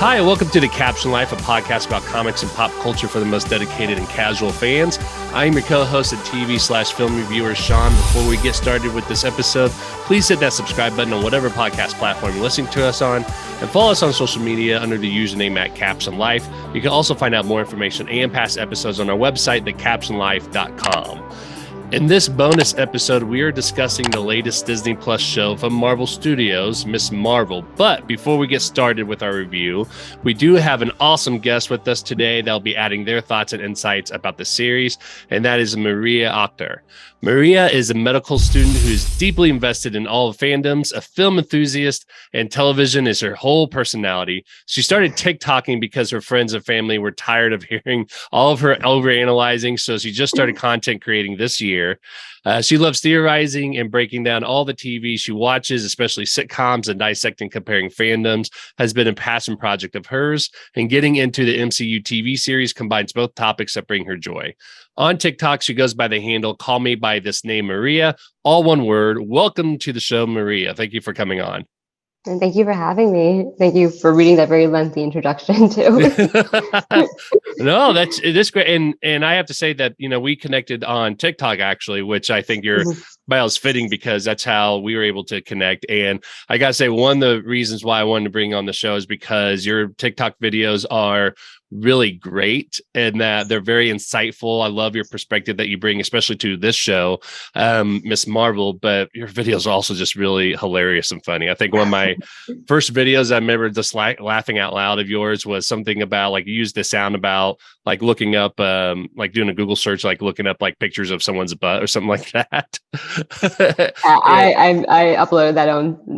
Hi, and welcome to the Captioned Life, a podcast about comics and pop culture for the most dedicated and casual fans. I'm your co-host and TV/film reviewer, Sean. Before we get started with this episode, please hit that subscribe button on whatever podcast platform you're listening to us on, and follow us on social media under the username @CaptionedLife. You can also find out more information and past episodes on our website, thecaptionedlife.com. In this bonus episode, we are discussing the latest Disney Plus show from Marvel Studios, Ms. Marvel. But before we get started with our review, we do have an awesome guest with us today that'll be adding their thoughts and insights about the series, and that is Maria Akhtar. Maria is a medical student who's deeply invested in all of fandoms, a film enthusiast, and television is her whole personality. She started TikToking because her friends and family were tired of hearing all of her overanalyzing, so she just started content creating this year. She loves theorizing and breaking down all the TV she watches, especially sitcoms, and dissecting comparing fandoms has been a passion project of hers, and getting into the MCU TV series combines both topics that bring her joy. On TikTok, she goes by the handle Call Me By This Name Maria, all one word. Welcome to the show, Maria. Thank you for coming on. And thank you for having me. Thank you for reading that very lengthy introduction too. No, it is great. And I have to say that, we connected on TikTok actually, which I think your bio is fitting because that's how we were able to connect. And I got to say, one of the reasons why I wanted to bring on the show is because your TikTok videos are really great and that they're very insightful. I love your perspective that you bring, especially to this show, Ms. Marvel, but your videos are also just really hilarious and funny. I think one of my first videos I remember just laughing out loud of yours was something about like you used the sound about like looking up, like doing a Google search, like looking up like pictures of someone's butt or something like that. I uploaded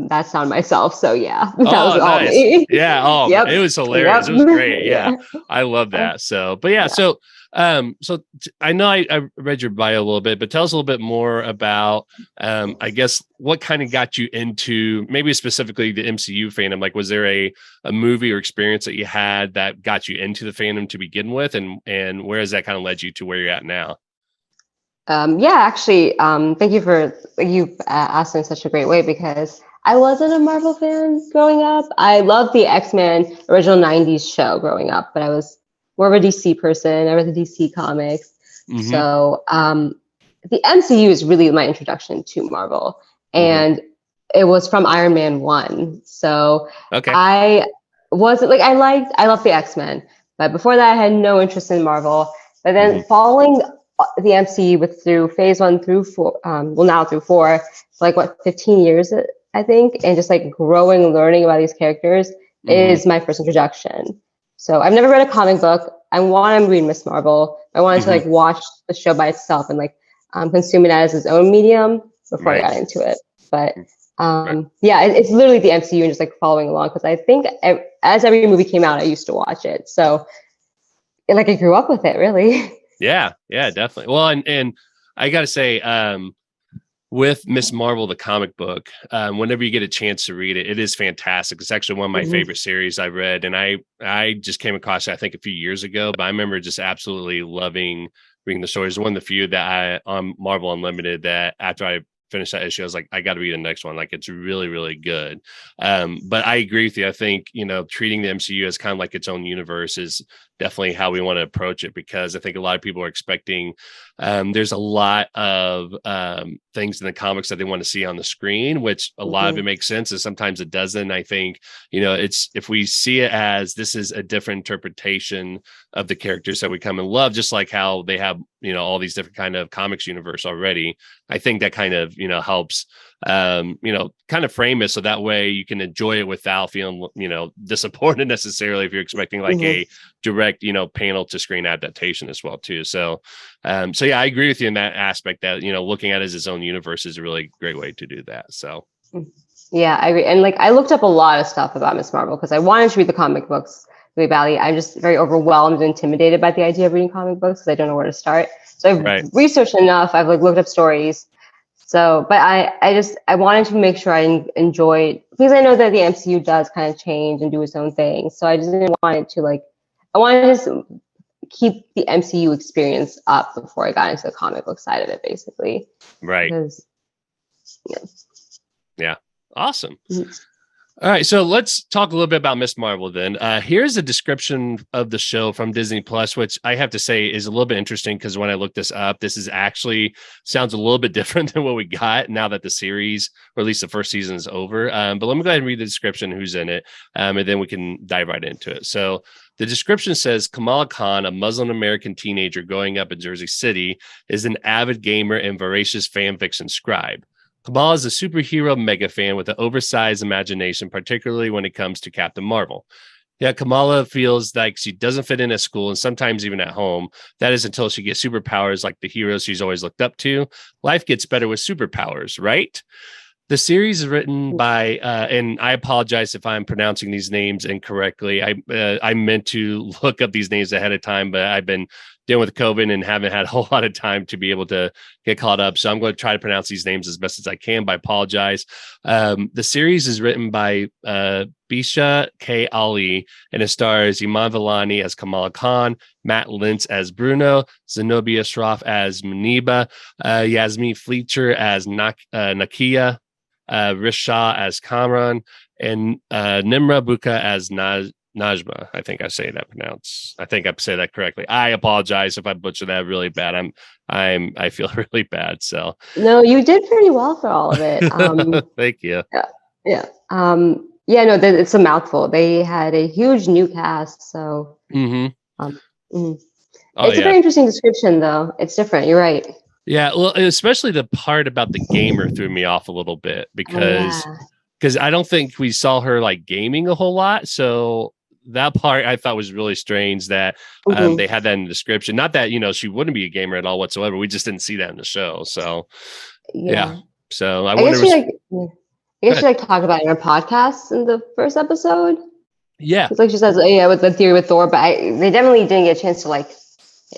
that sound myself. So yeah, that was all nice. me. Yeah. Oh, yep. It was hilarious. Yep. It was great. Yeah. I love that. So, but yeah. So I know I read your bio a little bit, but tell us a little bit more about, I guess, what kind of got you into maybe specifically the MCU fandom? Like, was there a movie or experience that you had that got you into the fandom to begin with? And where has that kind of led you to where you're at now? Actually, thank you for you asked in such a great way because I wasn't a Marvel fan growing up. I loved the XMen original 90s show growing up, but I was more of a DC person. I read the DC comics. Mm-hmm. So the MCU is really my introduction to Marvel. And it was from Iron Man 1. So I wasn't like, I loved the X-Men. But before that, I had no interest in Marvel. But then following the MCU through phase 1 through 4, now through 4, like 15 years, I think, and just like growing and learning about these characters is my first introduction. So I've never read a comic book. I want to read Ms. Marvel. I wanted to like watch the show by itself and like consume it as its own medium before I got into it. But it's literally the MCU and just like following along because I think as every movie came out, I used to watch it. So like I grew up with it, really. Yeah, definitely. Well, and I got to say, with Ms. Marvel, the comic book, whenever you get a chance to read it, it is fantastic. It's actually one of my favorite series I read. And I just came across it, I think, a few years ago. But I remember just absolutely loving reading the stories. One of the few that on Marvel Unlimited that after I finished that issue, I was like, I got to read the next one. Like, it's really, really good. But I agree with you. I think, treating the MCU as kind of like its own universe is definitely how we want to approach it, because I think a lot of people are expecting there's a lot of things in the comics that they want to see on the screen, which a lot of it makes sense, and sometimes it doesn't. I think, it's if we see it as this is a different interpretation of the characters that we come and love, just like how they have, all these different kind of comics universe already. I think that kind of, helps, kind of frame it so that way you can enjoy it without feeling, disappointed necessarily if you're expecting like a direct, panel to screen adaptation as well too. So yeah, I agree with you in that aspect that, looking at it as its own universe is a really great way to do that. So yeah, I agree. And like, I looked up a lot of stuff about Ms. Marvel because I wanted to read the comic books really badly. I'm just very overwhelmed and intimidated by the idea of reading comic books because I don't know where to start. So I've researched enough. I've like looked up stories. So, but I wanted to make sure I enjoyed, because I know that the MCU does kind of change and do its own thing. So I just didn't want it to I wanted to just keep the MCU experience up before I got into the comic book side of it, basically. Right. Yeah. Awesome. All right, so let's talk a little bit about Miss Marvel then. Here's a description of the show from Disney Plus, which I have to say is a little bit interesting because when I looked this up, this is actually sounds a little bit different than what we got now that the series, or at least the first season, is over. But let me go ahead and read the description, who's in it, and then we can dive right into it. So the description says Kamala Khan, a Muslim American teenager growing up in Jersey City, is an avid gamer and voracious fan fiction scribe. Kamala is a superhero mega fan with an oversized imagination, particularly when it comes to Captain Marvel. Yeah, Kamala feels like she doesn't fit in at school and sometimes even at home. That is until she gets superpowers like the heroes she's always looked up to. Life gets better with superpowers, right? The series is written by, and I apologize if I'm pronouncing these names incorrectly. I meant to look up these names ahead of time, but I've been dealing with COVID and haven't had a whole lot of time to be able to get caught up. So I'm going to try to pronounce these names as best as I can, but I apologize. The series is written by Bisha K. Ali, and it stars Iman Vellani as Kamala Khan, Matt Lintz as Bruno, Zenobia Shroff as Muniba, Yasmin Fleischer as Nakia, Risha as Kamran, and Nimra Buka as Najma. I think I say that correctly. I apologize if I butcher that really bad. I feel really bad. So No, you did pretty well for all of it. thank you. Yeah. No, it's a mouthful. They had a huge new cast, so Mm-hmm. It's a very interesting description, though. It's different. You're right. Yeah, well, especially the part about the gamer threw me off a little bit because I don't think we saw her like gaming a whole lot. So that part I thought was really strange that they had that in the description. Not that, she wouldn't be a gamer at all whatsoever. We just didn't see that in the show. So yeah. So I wonder. I guess she talked about it in her podcast in the first episode. Yeah. It's like she says, with the theory with Thor, but they definitely didn't get a chance to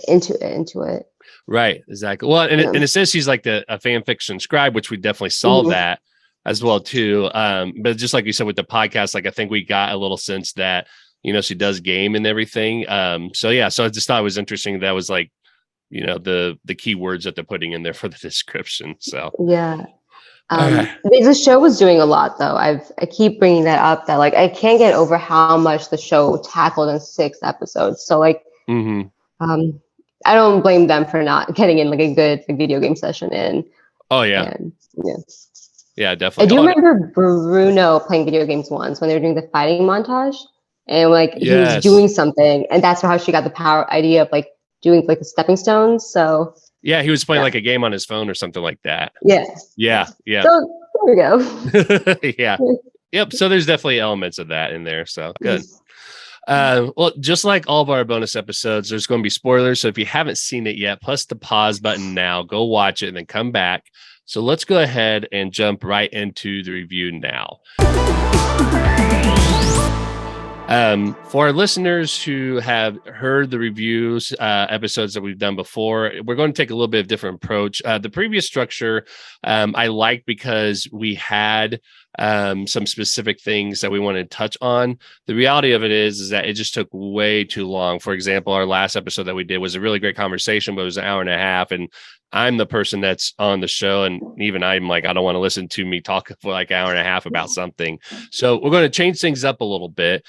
into it. Right, exactly. Well, and it says she's like a fan fiction scribe, which we definitely saw that as well too. But just like you said with the podcast, I think we got a little sense that she does game and everything. So I just thought it was interesting. That was the key words that they're putting in there for the description. So yeah. The show was doing a lot, though. I keep bringing that up. That I can't get over how much the show tackled in 6 episodes. So I don't blame them for not getting in a good video game session in. Oh yeah. And, yeah, definitely. I do remember Bruno playing video games once when they were doing the fighting montage, and he was doing something, and that's how she got the power idea of doing the stepping stones. So yeah, he was playing a game on his phone or something like that. Yeah. So there we go. Yeah. Yep. So there's definitely elements of that in there. So good. Well, just like all of our bonus episodes, there's going to be spoilers. So if you haven't seen it yet, press the pause button now, go watch it and then come back. So let's go ahead and jump right into the review now. For our listeners who have heard the reviews episodes that we've done before, we're going to take a little bit of different approach. The previous structure I liked because we had some specific things that we wanted to touch on. The reality of it is that it just took way too long. For example, our last episode that we did was a really great conversation, but it was an hour and a half, and I'm the person that's on the show, and even I'm I don't want to listen to me talk for an hour and a half about something. So we're going to change things up a little bit.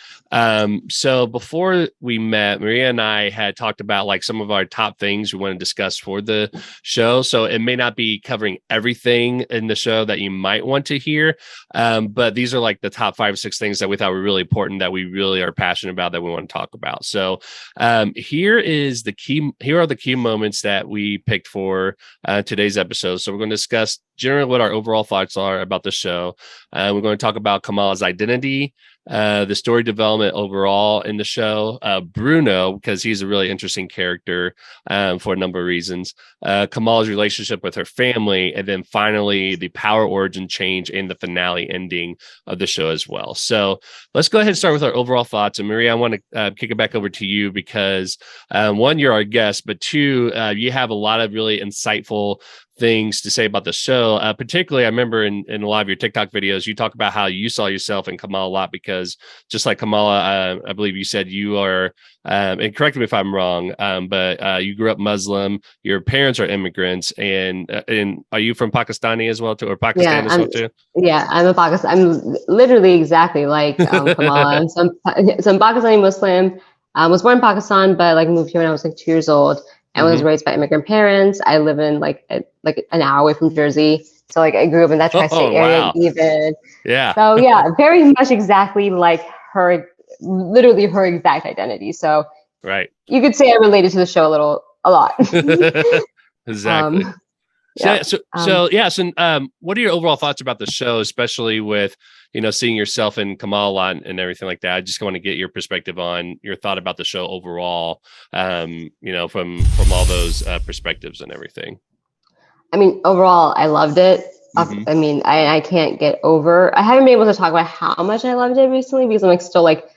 So before we met, Maria and I had talked about some of our top things we want to discuss for the show. So it may not be covering everything in the show that you might want to hear, but these are the top 5 or 6 things that we thought were really important, that we really are passionate about, that we want to talk about. So here are the key moments that we picked for today's episode. So we're going to discuss generally what our overall thoughts are about the show. We're going to talk about Kamala's identity, the story development overall in the show, Bruno, because he's a really interesting character for a number of reasons, Kamala's relationship with her family, and then finally the power origin change in the finale ending of the show as well. So let's go ahead and start with our overall thoughts. And Maria, I want to kick it back over to you because 1, you're our guest, but 2, you have a lot of really insightful things to say about the show. Particularly, I remember in a lot of your TikTok videos, you talk about how you saw yourself in Kamala a lot because just like Kamala, I believe you said you are, and correct me if I'm wrong, but you grew up Muslim. Your parents are immigrants, and are you from Pakistani as well too, or Pakistan as well too? Yeah, I'm a Pakistan. I'm literally exactly like Kamala. I'm some Pakistani Muslim. I was born in Pakistan, but like moved here when I was like 2 years old. I was raised by immigrant parents. I live in like an hour away from Jersey. So like I grew up in that tri-state area even. Yeah. So yeah, very much exactly like her, literally her exact identity. So right. You could say I related to the show a lot. Exactly. What are your overall thoughts about the show, especially with, seeing yourself in Kamala and everything like that? I just want to get your perspective on your thought about the show overall, from all those perspectives and everything. I mean, overall, I loved it. I mean, I can't get over. I haven't been able to talk about how much I loved it recently because I'm like still like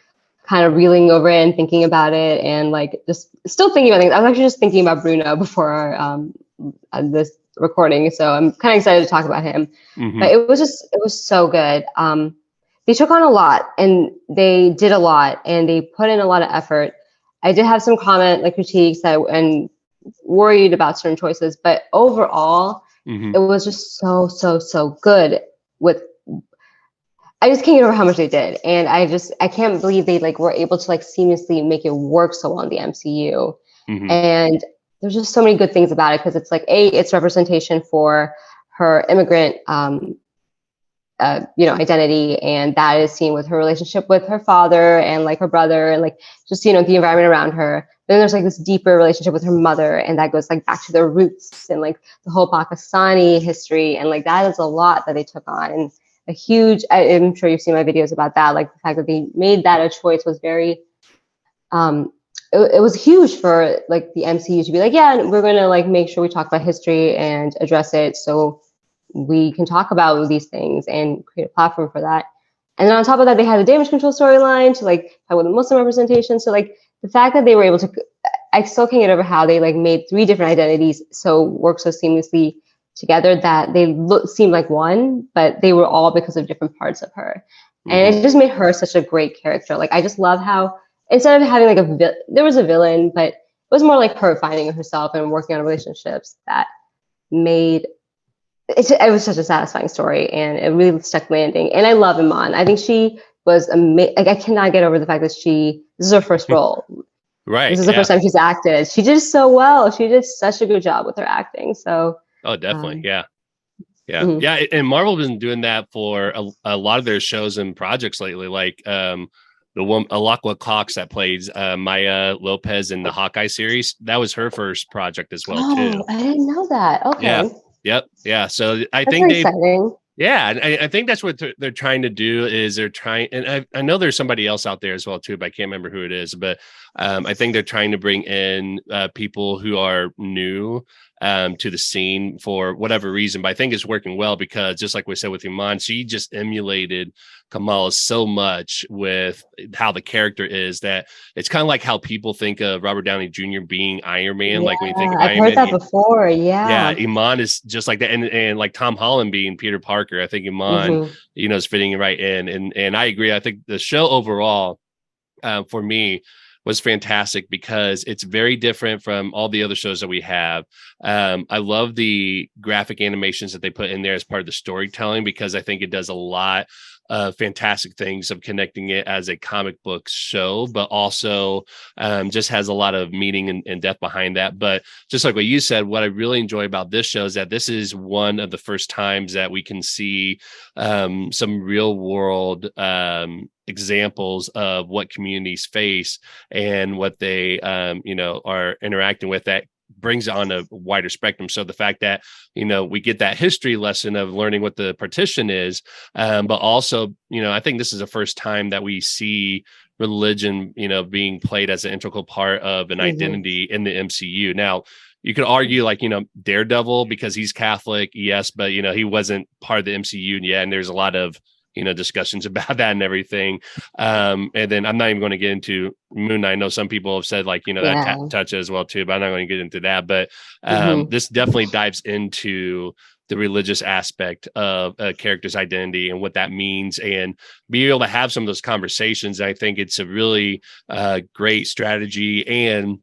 kind of reeling over it and thinking about it and like just still thinking about things. I was actually just thinking about Bruno before our, this recording, so I'm kind of excited to talk about him. But it was so good. They took on a lot and they did a lot and they put in a lot of effort. I did have some critiques and worried about certain choices, but overall it was just so good. I just can't get over how much they did, and I can't believe they were able to seamlessly make it work so well in the MCU. And there's just so many good things about it because it's it's representation for her immigrant identity, and that is seen with her relationship with her father and her brother and just the environment around her. Then there's this deeper relationship with her mother, and that goes back to their roots and the whole Pakistani history, and that is a lot that they took on. And a huge, I'm sure you've seen my videos about that, the fact that they made that a choice was very it was huge for the MCU to be we're gonna make sure we talk about history and address it so we can talk about these things and create a platform for that. And then on top of that, they had the damage control storyline to talk about the Muslim representation. So the fact that they were able to, I still can't get over how they made 3 different identities so work so seamlessly together that they seemed like one, but they were all because of different parts of her. And it just made her such a great character. I just love how instead of having there was a villain, but it was more her finding herself and working on relationships that made it was such a satisfying story, and it really stuck landing. And I love Iman. I think she was amazing. I cannot get over the fact that this is her first role. Right. This is the first time she's acted. She did so well. She did such a good job with her acting. So. Oh, definitely. Yeah. And Marvel has been doing that for a lot of their shows and projects lately. The woman Alakwa Cox that plays Maya Lopez in the Hawkeye series. That was her first project as well too. I didn't know that. Okay. Yeah. Yep. Yeah. So I that's think exciting. Yeah, and I think that's what they're trying to do is they're trying, and I know there's somebody else out there as well too, but I can't remember who it is. But I think they're trying to bring in people who are new to the scene for whatever reason. But I think it's working well because just like we said with Iman, she just emulated Kamala so much with how the character is that it's kind of like how people think of Robert Downey Jr. being Iron Man. When you think of I've Iron heard Man, that before. Yeah. Iman is just like that, and like Tom Holland being Peter Parker. I think Iman, is fitting right in, and I agree. I think the show overall, for me, was fantastic because it's very different from all the other shows that we have. I love the graphic animations that they put in there as part of the storytelling because I think it does a lot of fantastic things of connecting it as a comic book show, but also just has a lot of meaning and depth behind that. But just like what you said, what I really enjoy about this show is that this is one of the first times that we can see some real world examples of what communities face and what they are interacting with that brings on a wider spectrum. So the fact that we get that history lesson of learning what the partition is, but also I think this is the first time that we see religion being played as an integral part of an identity in the MCU. Now you could argue Daredevil because he's Catholic, yes, but he wasn't part of the MCU yet, and there's a lot of discussions about that and everything. And then I'm not even going to get into Moon Knight. I know some people have said like, that touch as well too, but I'm not going to get into that. But this definitely dives into the religious aspect of a character's identity and what that means, and be able to have some of those conversations. I think it's a really great strategy and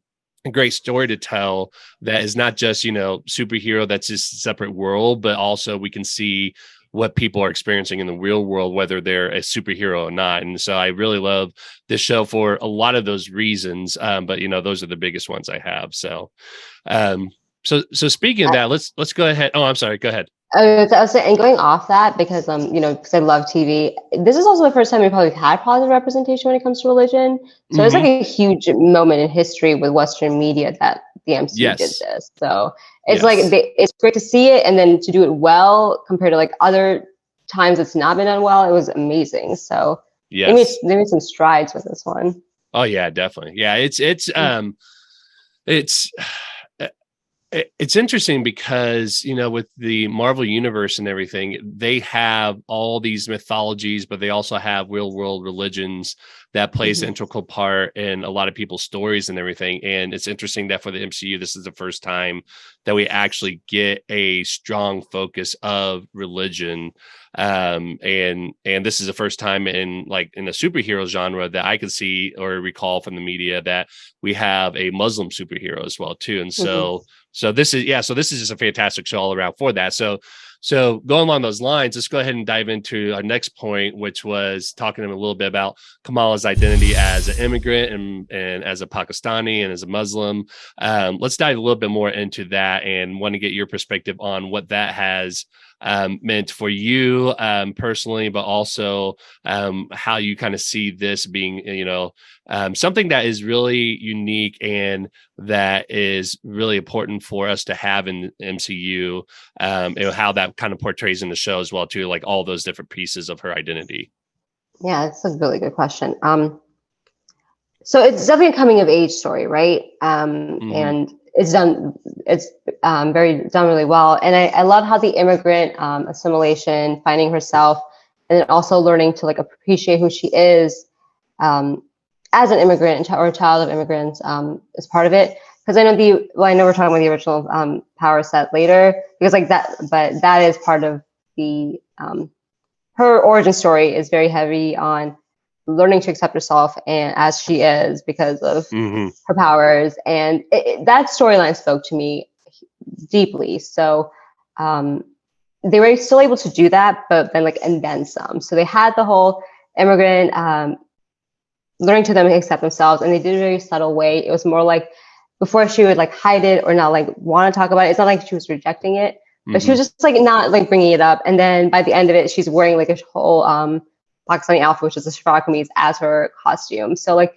a great story to tell that is not just, superhero, that's just a separate world, but also we can see what people are experiencing in the real world, whether they're a superhero or not. And so I really love this show for a lot of those reasons. But those are the biggest ones I have. So, so speaking of that, let's go ahead. Oh, I'm sorry. Go ahead. And going off that, because because I love TV, this is also the first time we probably had positive representation when it comes to religion. So it's like a huge moment in history with Western media that the MCU did this. So it's it's great to see it, and then to do it well compared to like other times it's not been done well. It was amazing. So they made some strides with this one. Oh yeah, definitely. Yeah, it's interesting because, with the Marvel universe and everything, they have all these mythologies, but they also have real world religions that plays an integral part in a lot of people's stories and everything. And it's interesting that for the MCU, this is the first time that we actually get a strong focus of religion. And this is the first time in the superhero genre that I could see or recall from the media that we have a Muslim superhero as well too. And so this is just a fantastic show all around for that. So going along those lines, let's go ahead and dive into our next point, which was talking to him a little bit about Kamala's identity as an immigrant and as a Pakistani and as a Muslim. Let's dive a little bit more into that and want to get your perspective on what that has meant for you personally, but also how you kind of see this being, something that is really unique and that is really important for us to have in MCU, and how that kind of portrays in the show as well too, like all those different pieces of her identity. Yeah, that's a really good question. So it's definitely a coming of age story, right? And it's done really well. And I love how the immigrant assimilation, finding herself, and then also learning to like appreciate who she is as an immigrant or a child of immigrants is part of it. Because I know we're talking about the original power set later, because but that is part of the her origin story is very heavy on learning to accept herself and as she is because of her powers. And that storyline spoke to me deeply. So they were still able to do that, but then and then some. So they had the whole immigrant learning to them accept themselves, and they did it in a very subtle way. It was more like before she would hide it or not want to talk about it. It's not like she was rejecting it, but she was just not bringing it up. And then by the end of it, she's wearing a whole Pakistani outfit, which is a shrug kameez, as her costume. So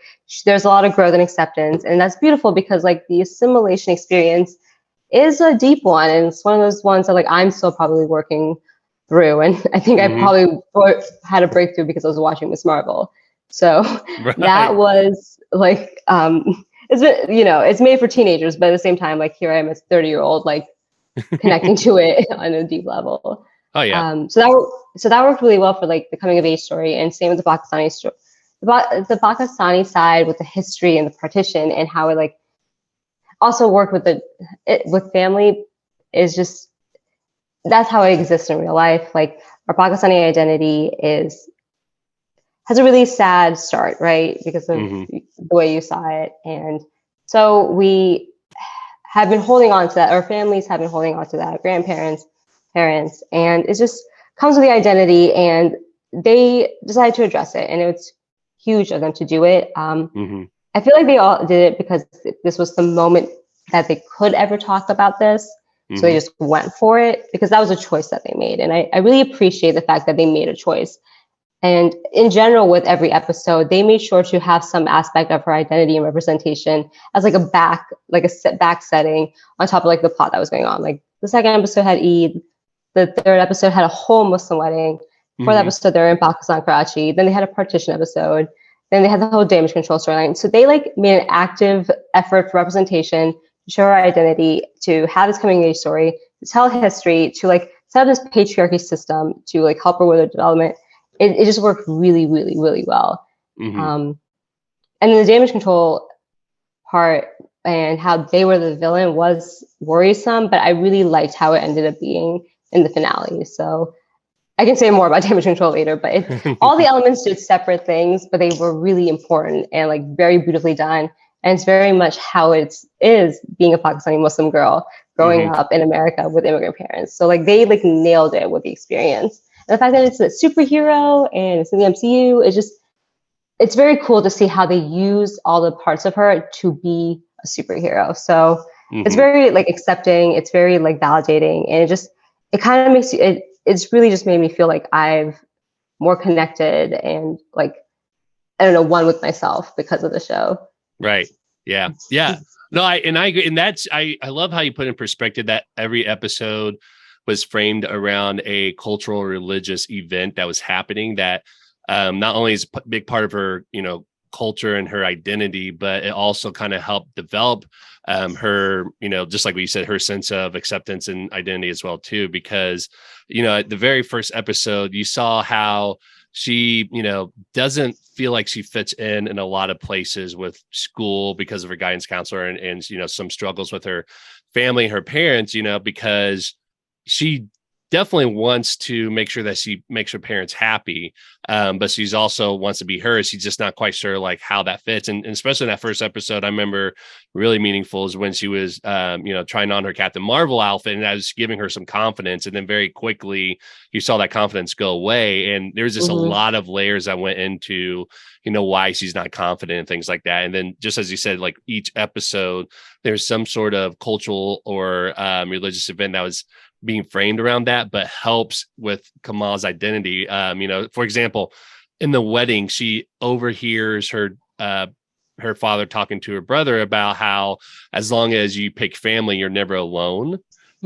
there's a lot of growth and acceptance, and that's beautiful because the assimilation experience is a deep one, and it's one of those ones that I'm still probably working through. And I think I probably had a breakthrough because I was watching Miss Marvel. So that was it's been, it's made for teenagers, but at the same time, here I am as a 30-year-old, connecting to it on a deep level. Oh yeah. So that worked really well for the coming of age story, and same with the Pakistani story. The Pakistani side with the history and the partition and how it also worked with family is just, that's how it exists in real life. Our Pakistani identity has a really sad start, right? Because of the way you saw it. And so we have been holding on to that. Our families have been holding on to that. Grandparents, parents, and it just comes with the identity, and they decided to address it, and it's huge of them to do it. I feel like they all did it because this was the moment that they could ever talk about this. So they just went for it because that was a choice that they made. And I really appreciate the fact that they made a choice. And in general, with every episode, they made sure to have some aspect of her identity and representation as a back setting on top of the plot that was going on. The second episode had Eid. The third episode had a whole Muslim wedding. Fourth episode, they're in Pakistan, Karachi. Then they had a partition episode. Then they had the whole damage control storyline. So they made an active effort for representation, to show her identity, to have this coming of age story, to tell history, to set up this patriarchy system, to help her with her development. it just worked really, really, really well. Mm-hmm. And then the damage control part and how they were the villain was worrisome, but I really liked how it ended up being in the finale. So I can say more about damage control later, but all the elements did separate things, but they were really important and like very beautifully done. And it's very much how it is being a Pakistani Muslim girl growing up in America with immigrant parents. So like they like nailed it with the experience. And the fact that it's a superhero and it's in the MCU, it's very cool to see how they use all the parts of her to be a superhero. So it's very like accepting, it's very like validating, and it kind of makes you, it's really just made me feel like I've more connected and like, I don't know, one with myself because of the show. Right. Yeah. Yeah. No, I agree. And I love how you put in perspective that every episode was framed around a cultural religious event that was happening that not only is a big part of her, culture and her identity, but it also kind of helped develop her, just like we said, her sense of acceptance and identity as well, too, because, at the very first episode, you saw how she, doesn't feel like she fits in a lot of places with school because of her guidance counselor and some struggles with her family, her parents, because she definitely wants to make sure that she makes her parents happy. But she's also wants to be her. She's just not quite sure like how that fits. And especially in that first episode, I remember really meaningful is when she was, trying on her Captain Marvel outfit, and I was giving her some confidence. And then very quickly you saw that confidence go away. And there's just a lot of layers that went into, why she's not confident and things like that. And then just as you said, like each episode, there's some sort of cultural or religious event that was being framed around that, but helps with Kamala's identity. For example, in the wedding, she overhears her father talking to her brother about how as long as you pick family, you're never alone.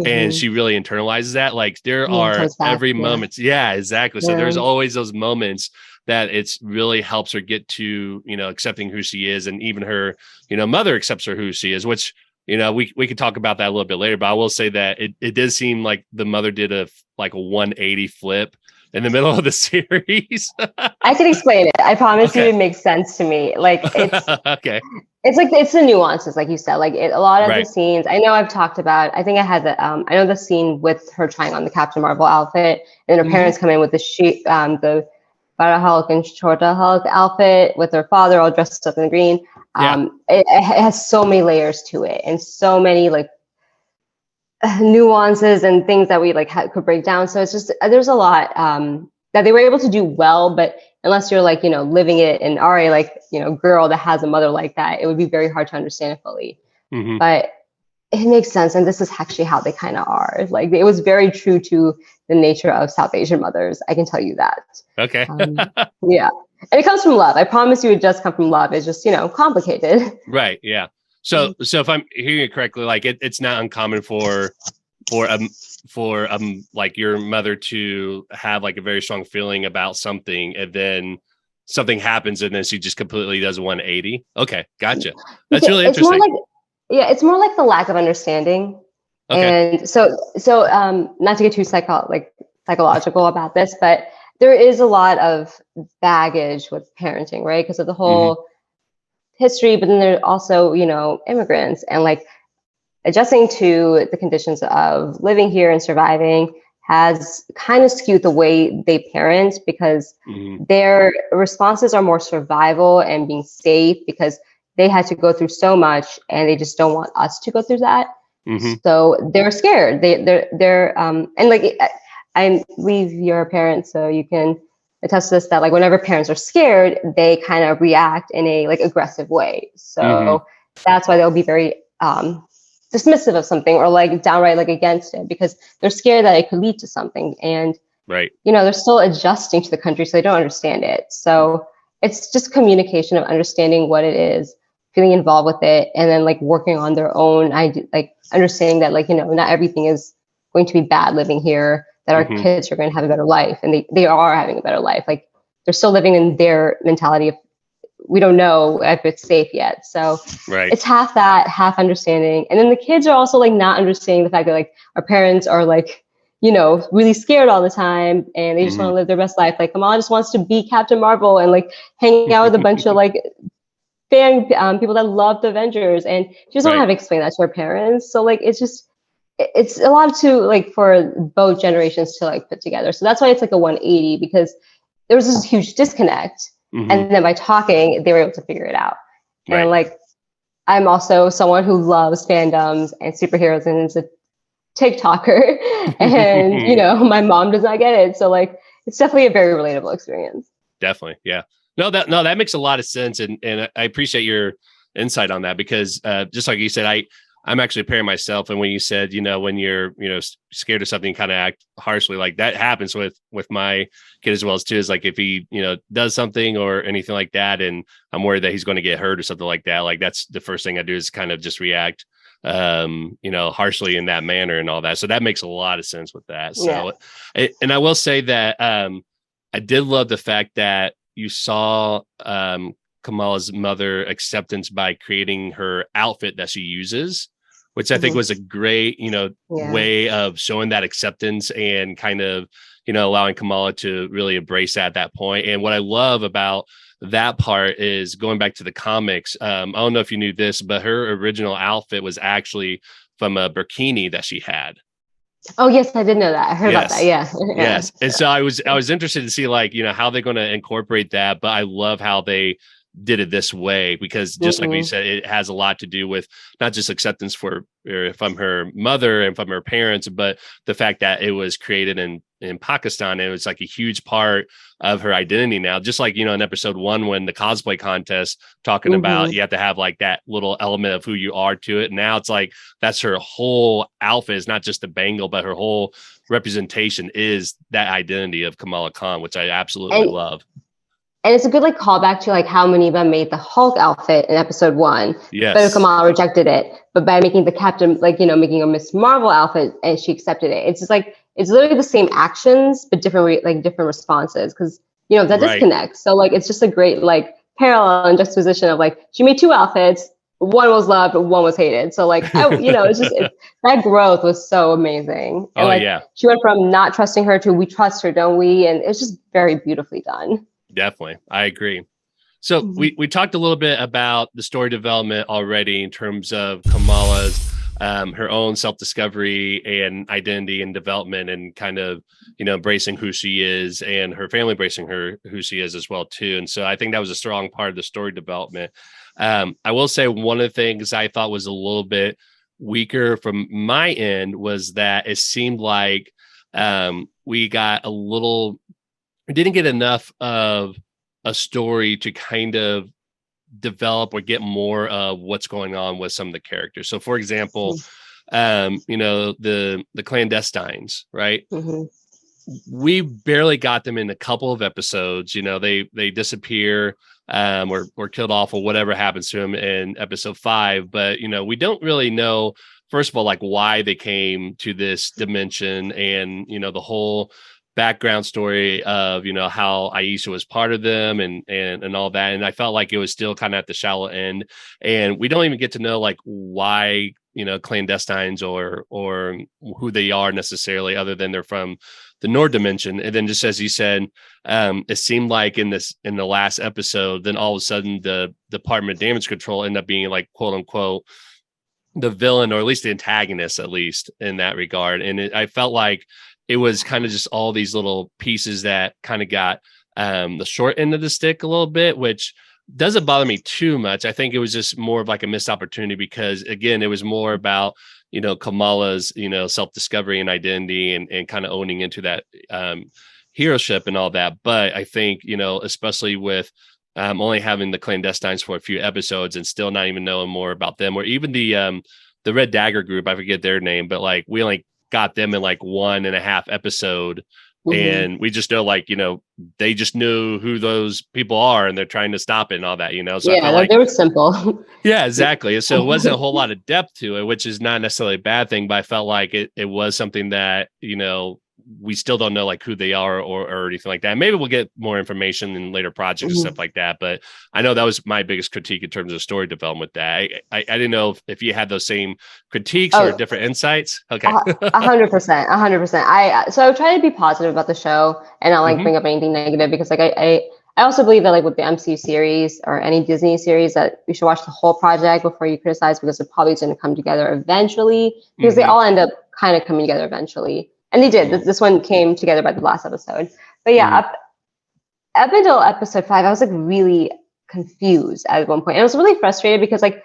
And she really internalizes that. Like there are every moment. Yeah, exactly. So there's always those moments that it's really helps her get to, accepting who she is. And even her, mother accepts her who she is, which, we could talk about that a little bit later, but I will say that it does seem like the mother did a 180 flip in the middle of the series. I can explain it. I promise you it makes sense to me. Like it's okay. It's like it's the nuances, like you said. Like a lot of the scenes. I know I've talked about. I think I had the. I know the scene with her trying on the Captain Marvel outfit, and her parents come in with the Bara Hulk and Chorta Hulk outfit with her father all dressed up in green. It has so many layers to it, and so many like nuances and things that we like could break down. So it's just there's a lot that they were able to do well, but unless you're like living it and already like girl that has a mother like that, it would be very hard to understand it fully. But it makes sense, and this is actually how they kind of are. Like it was very true to the nature of South Asian mothers. I can tell you that. Okay. Yeah. And it comes from love. I promise you it does come from love. It's just, complicated. Right. Yeah. So if I'm hearing it correctly, like it's not uncommon for like your mother to have like a very strong feeling about something, and then something happens and then she just completely does 180. Okay. Gotcha. That's really interesting. It's more like the lack of understanding. Okay. And so not to get too psychological about this, but there is a lot of baggage with parenting, right? Because of the whole history, but then there's also, immigrants and like adjusting to the conditions of living here and surviving has kind of skewed the way they parent, because their responses are more survival and being safe because they had to go through so much and they just don't want us to go through that. So they're scared. They're and like, I believe you're a parent, so you can attest to this, that like whenever parents are scared, they kind of react in a like aggressive way. So that's why they'll be very dismissive of something or like downright like against it, because they're scared that it could lead to something. And they're still adjusting to the country, so they don't understand it. So it's just communication of understanding what it is, feeling involved with it, and then like working on their own idea, like understanding that like not everything is going to be bad living here, that our kids are going to have a better life, and they are having a better life. Like they're still living in their mentality of we don't know if it's safe yet. So it's half that, half understanding. And then the kids are also like not understanding the fact that like our parents are like, really scared all the time and they just want to live their best life. Like Kamala just wants to be Captain Marvel and like hang out with a bunch of like fan people that love the Avengers, and she doesn't have to explain that to her parents. So like it's a lot to like for both generations to like put together. So that's why it's like a 180, because there was this huge disconnect. And then by talking, they were able to figure it out. And like, I'm also someone who loves fandoms and superheroes and is a TikToker. And, my mom does not get it. So like, it's definitely a very relatable experience. Definitely. Yeah. That makes a lot of sense. And I appreciate your insight on that, because just like you said, I'm actually a parent myself. And when you said, when you're, scared of something, kind of act harshly, like that happens with my kid as well as too, is like, if he, does something or anything like that, and I'm worried that he's going to get hurt or something like that, like that's the first thing I do is kind of just react, harshly in that manner and all that. So that makes a lot of sense with that. So, and I will say that I did love the fact that you saw Kamala's mother acceptance by creating her outfit that she uses, which I think was a great, way of showing that acceptance and kind of, allowing Kamala to really embrace that at that point. And what I love about that part is going back to the comics. I don't know if you knew this, but her original outfit was actually from a burkini that she had. Oh, yes, I did know that. I heard about that. Yeah. Yes. And so I was interested to see like, how they're going to incorporate that. But I love how they did it this way, because just like we said, it has a lot to do with not just acceptance from her mother and from her parents, but the fact that it was created in Pakistan. And it was like a huge part of her identity now, just like, in episode 1, when the cosplay contest talking about, you have to have like that little element of who you are to it. Now it's like, that's her whole outfit, is not just the bangle, but her whole representation is that identity of Kamala Khan, which I absolutely love. And it's a good like callback to like how Muniba made the Hulk outfit in episode 1. Yes. But Kamala rejected it. But by making the Captain, like, making a Miss Marvel outfit, and she accepted it. It's just like, it's literally the same actions, but different responses. Because, that disconnect. So like, it's just a great like parallel and juxtaposition of like, she made 2 outfits. One was loved, one was hated. So like, it's just, that growth was so amazing. And she went from not trusting her to we trust her, don't we? And it's just very beautifully done. Definitely. I agree. So we talked a little bit about the story development already in terms of Kamala's, her own self-discovery and identity and development, and kind of, embracing who she is, and her family embracing who she is as well too. And so I think that was a strong part of the story development. I will say one of the things I thought was a little bit weaker from my end was that it seemed like we didn't get enough of a story to kind of develop or get more of what's going on with some of the characters. So for example, the clandestines, right? We barely got them in a couple of episodes. They disappear or killed off, or whatever happens to them in episode 5. But, we don't really know, first of all, like why they came to this dimension, and, the whole background story of how Aisha was part of them and all that. And I felt like it was still kind of at the shallow end, and we don't even get to know like why clandestines or who they are necessarily, other than they're from the Nord dimension. And then just as you said, it seemed like in the last episode, then all of a sudden the Department of Damage Control ended up being like, quote unquote, the villain, or at least the antagonist, at least in that regard. And I felt like it was kind of just all these little pieces that kind of got the short end of the stick a little bit, which doesn't bother me too much. I think it was just more of like a missed opportunity, because again, it was more about, Kamala's, self-discovery and identity, and kind of owning into that heroship and all that. But I think, especially with only having the clandestines for a few episodes and still not even knowing more about them, or even the Red Dagger group, I forget their name, but like we only got them in like 1.5 episode. And we just know, like, they just knew who those people are, and they're trying to stop it and all that, So yeah, like, they were simple. Yeah, exactly. So it wasn't a whole lot of depth to it, which is not necessarily a bad thing, but I felt like it was something that, we still don't know like who they are or anything like that. Maybe we'll get more information in later projects and stuff like that. But I know that was my biggest critique in terms of story development with that. I didn't know if you had those same critiques or different insights. Okay. 100%. So I try to be positive about the show and not like bring up anything negative, because like I also believe that like with the MCU series or any Disney series that you should watch the whole project before you criticize, because they're probably going to come together eventually, because they all end up kind of coming together eventually. And they did. This one came together by the last episode. But yeah, up until episode 5, I was like really confused at one point. And I was really frustrated because like,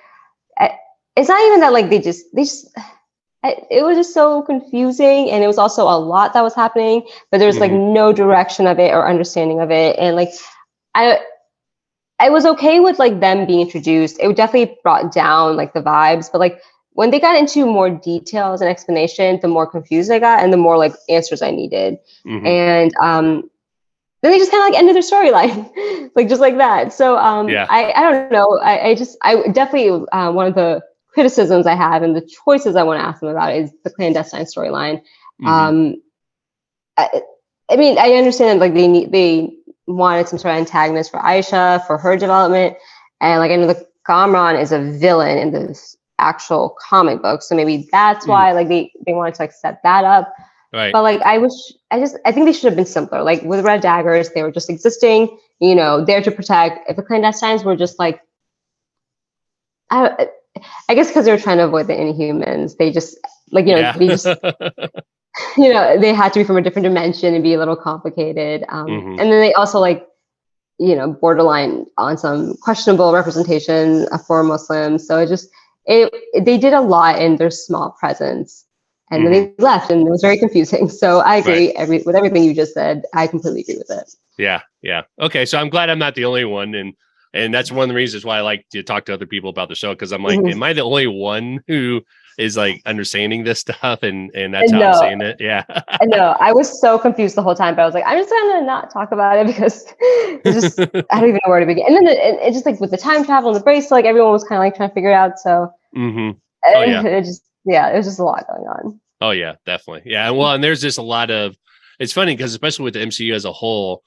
it's not even that like they just it was just so confusing, and it was also a lot that was happening, but there's like no direction of it or understanding of it. And like, I was okay with like them being introduced. It definitely brought down like the vibes, but like when they got into more details and explanation, the more confused I got and the more like answers I needed. And then they just kind of like ended their storyline, like just like that. So I don't know. I definitely one of the criticisms I have and the choices I want to ask them about is the clandestine storyline. I mean, I understand like they wanted some sort of antagonist for Aisha for her development, and like I know the Kamran is a villain in this actual comic book, so maybe that's why like they wanted to like set that up. Right. But like I think they should have been simpler. Like with Red Daggers, they were just existing, you know, there to protect. If the clandestines were just like, I guess because they were trying to avoid the Inhumans, they just like, you know, they just, you know, they had to be from a different dimension and be a little complicated. And then they also like, you know, borderline on some questionable representation for Muslims. So they did a lot in their small presence, and then they left, and it was very confusing. So I agree with everything you just said. I completely agree with it. Yeah. Okay, so I'm glad I'm not the only one, and that's one of the reasons why I like to talk to other people about the show, because I'm like, am I the only one who is like understanding this stuff, and that's how I'm saying it? Yeah. No, I was so confused the whole time, but I was like, I'm just gonna not talk about it because it's just I don't even know where to begin. And then it just like with the time travel and the bracelet, like everyone was kind of like trying to figure it out. So it was just a lot going on. Oh yeah, definitely. Yeah. Well, and there's just a lot of, it's funny because especially with the MCU as a whole,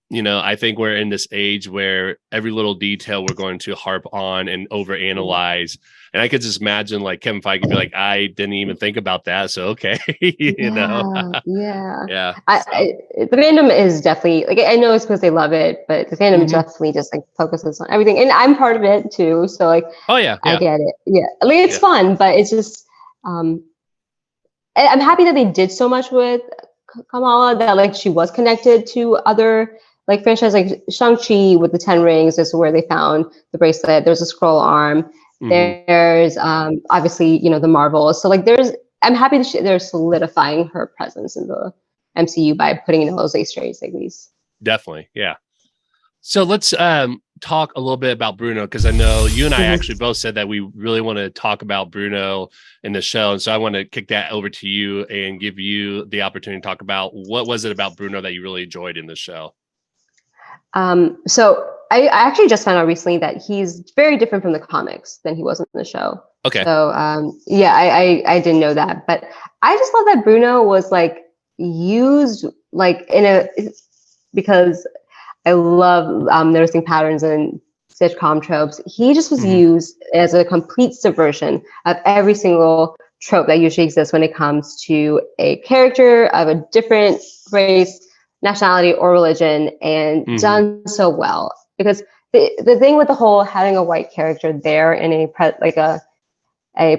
you know, I think we're in this age where every little detail we're going to harp on and overanalyze. And I could just imagine like Kevin Feige could be like, I didn't even think about that. So, okay. you know? Yeah. The fandom is definitely like, I know it's because they love it, but the fandom definitely just like focuses on everything. And I'm part of it too. So like, I get it. Yeah. Like it's fun, but it's just, I'm happy that they did so much with Kamala, that like she was connected to other like franchises, like Shang-Chi with the 10 rings is where they found the bracelet. There's a scroll arm. There's obviously, you know, the Marvels. So like I'm happy that they're solidifying her presence in the MCU by putting in those Easter eggs like these. Definitely. Yeah. So let's talk a little bit about Bruno, because I know you and I actually both said that we really want to talk about Bruno in the show. And so I want to kick that over to you and give you the opportunity to talk about what was it about Bruno that you really enjoyed in the show? So I actually just found out recently that he's very different from the comics than he was in the show. Okay. So I didn't know that, but I just love that Bruno was like used like because I love noticing patterns in sitcom tropes. He just was used as a complete subversion of every single trope that usually exists when it comes to a character of a different race, nationality, or religion, and done so well. Because the thing with the whole having a white character there in a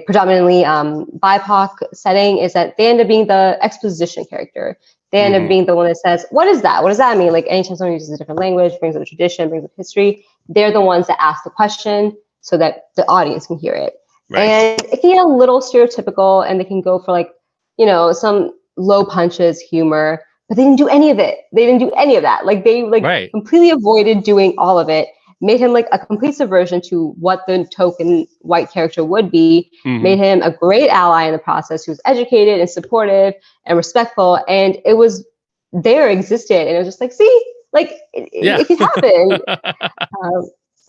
predominantly BIPOC setting is that they end up being the exposition character. They end up being the one that says, what is that? What does that mean? Like anytime someone uses a different language, brings up a tradition, brings up history, they're the ones that ask the question so that the audience can hear it. Right. And it can get a little stereotypical, and they can go for like, you know, some low punches humor, but they didn't do any of it. They didn't do any of that. Like they completely avoided doing all of it. Made him like a complete subversion to what the token white character would be, made him a great ally in the process, who was educated and supportive and respectful. And it was there, existed. And it was just like, see, like it can happen.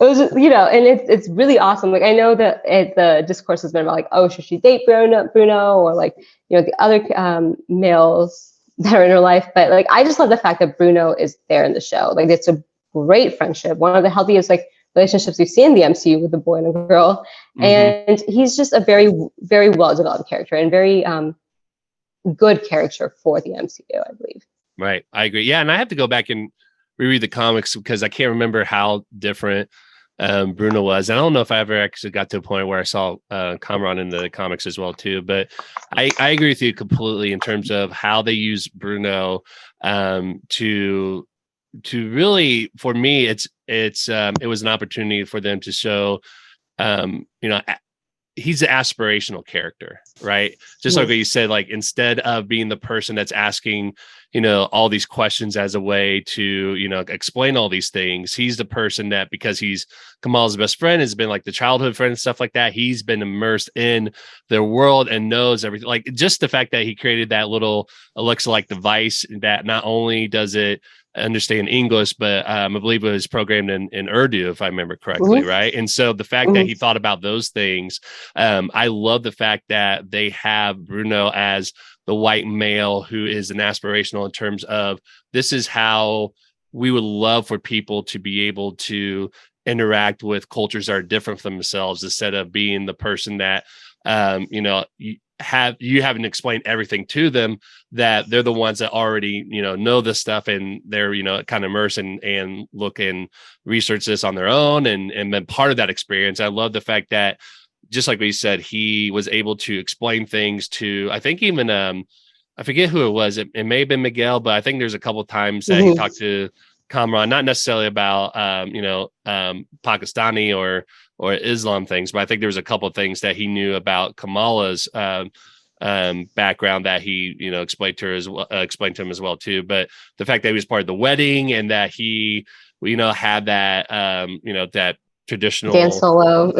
It was just, you know, and it's really awesome. Like I know that the discourse has been about like, oh, should she date Bruno, or like, you know, the other males that are in her life. But like, I just love the fact that Bruno is there in the show. Like, it's a great friendship, one of the healthiest like relationships we've seen in the MCU with a boy and a girl. And he's just a very, very well developed character and very good character for the MCU, I believe. Right. I agree. Yeah. And I have to go back and reread the comics because I can't remember how different Bruno was. And I don't know if I ever actually got to a point where I saw Kamala in the comics as well too. But I agree with you completely in terms of how they use Bruno to really, for me, it was an opportunity for them to show, he's an aspirational character, right? Just like what you said, like instead of being the person that's asking, all these questions as a way to, explain all these things, he's the person that, because he's Kamala's best friend, has been like the childhood friend and stuff like that. He's been immersed in their world and knows everything. Like just the fact that he created that little Alexa-like device that not only does it understand English, but I believe it was programmed in Urdu, if I remember correctly, right? And so the fact that he thought about those things, I love the fact that they have Bruno as the white male who is an aspirational in terms of this is how we would love for people to be able to interact with cultures that are different from themselves, instead of being the person that you haven't explained everything to them, that they're the ones that already know this stuff, and they're kind of immersed and look and research this on their own and been part of that experience. I love the fact that, just like we said, he was able to explain things to, I think even I forget who it was, it may have been Miguel, but I think there's a couple of times that he talked to Kamala, not necessarily about Pakistani or Islam things, but I think there was a couple of things that he knew about Kamala's background that he explained to him as well too. But the fact that he was part of the wedding and that he had that that traditional dance solo.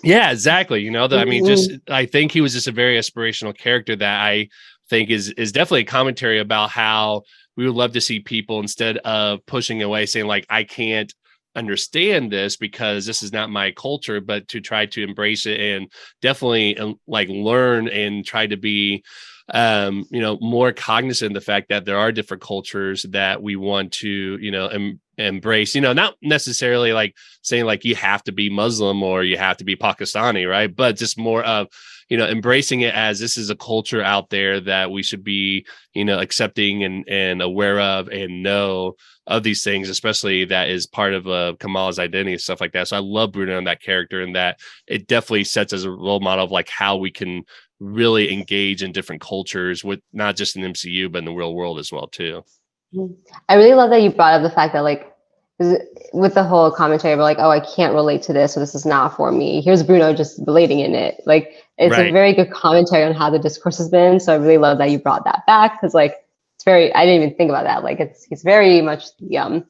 Yeah, exactly. I mean, just I think he was just a very aspirational character that I think is definitely a commentary about how we would love to see people, instead of pushing away, saying like, I can't understand this because this is not my culture, but to try to embrace it and definitely like learn and try to be more cognizant of the fact that there are different cultures that we want to embrace, not necessarily like saying like you have to be Muslim or you have to be Pakistani, right? But just more of embracing it as this is a culture out there that we should be accepting and aware of and know of these things, especially that is part of Kamala's identity and stuff like that. So I love Bruno and that character, and that it definitely sets as a role model of like how we can really engage in different cultures, with not just in MCU but in the real world as well too. I really love that you brought up the fact that like with the whole commentary about like, oh, I can't relate to this, so this is not for me. Here's Bruno just relating in it. Like it's a very good commentary on how the discourse has been. So I really love that you brought that back, because like I didn't even think about that. Like it's very much the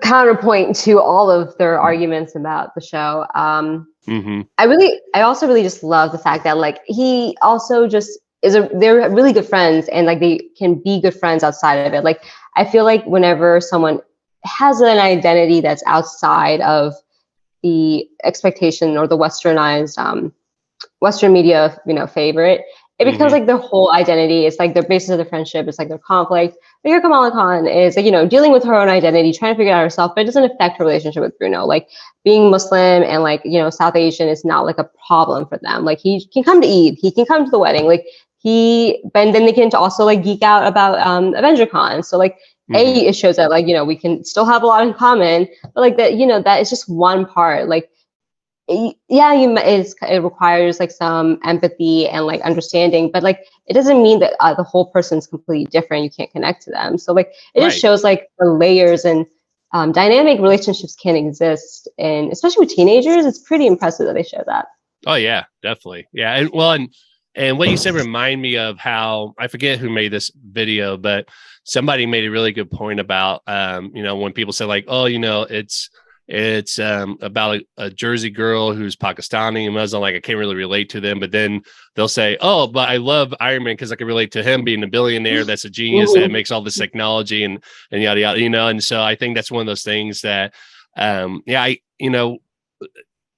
counterpoint to all of their arguments about the show. I also really just love the fact that like he also just they're really good friends, and like they can be good friends outside of it. Like I feel like whenever someone has an identity that's outside of the expectation or the westernized Western media favorite, it becomes like their whole identity. It's like their basis of the friendship. It's like their conflict. But here Kamala Khan is like, dealing with her own identity, trying to figure it out herself, but it doesn't affect her relationship with Bruno. Like being Muslim and like, South Asian is not like a problem for them. Like he can come to Eid, he can come to the wedding. Like but then they can also like geek out about Avenger Con. So like it shows that like, we can still have a lot in common, but like that, that is just one part. Like, it requires like some empathy and like understanding, but like it doesn't mean that the whole person's completely different. You can't connect to them. So like it just shows like the layers and dynamic relationships can exist, and especially with teenagers, it's pretty impressive that they show that. Oh yeah, definitely. Yeah, and what you said remind me of how, I forget who made this video, but somebody made a really good point about when people say like, oh, it's about a Jersey girl who's Pakistani and Muslim. Like I can't really relate to them, but then they'll say, "Oh, but I love Iron Man because I can relate to him being a billionaire that's a genius that makes all this technology and yada yada." And so I think that's one of those things that,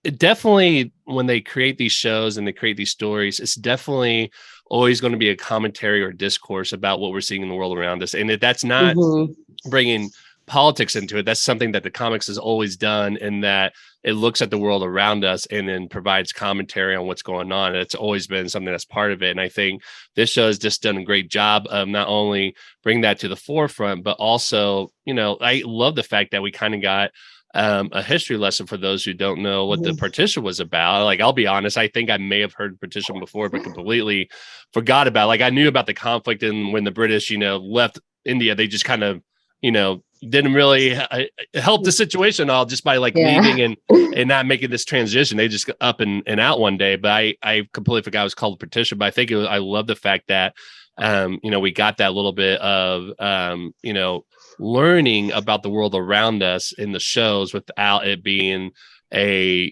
it definitely, when they create these shows and they create these stories, it's definitely always going to be a commentary or discourse about what we're seeing in the world around us. And that's not bringing politics into it. That's something that the comics has always done, in that it looks at the world around us and then provides commentary on what's going on. And it's always been something that's part of it. And I think this show has just done a great job of not only bring that to the forefront, but also, I love the fact that we kind of got a history lesson for those who don't know what the partition was about. Like, I'll be honest, I think I may have heard partition before, but completely forgot about it. Like, I knew about the conflict, and when the British, left India, they just kind of, didn't really help the situation all just by leaving and not making this transition. They just got up and out one day. But I completely forgot it was called partition. But I think I love the fact that we got that little bit of learning about the world around us in the shows without it being a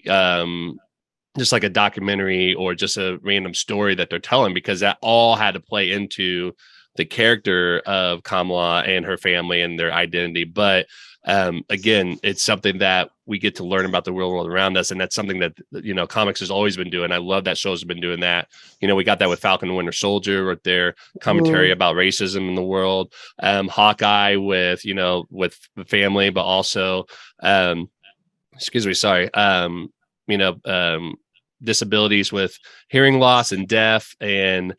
just like a documentary or just a random story that they're telling, because that all had to play into the character of Kamala and her family and their identity. But again, it's something that we get to learn about the real world around us. And that's something that, comics has always been doing. I love that shows have been doing that. We got that with Falcon and Winter Soldier with their commentary about racism in the world. Hawkeye with the family, but also, disabilities with hearing loss and deaf and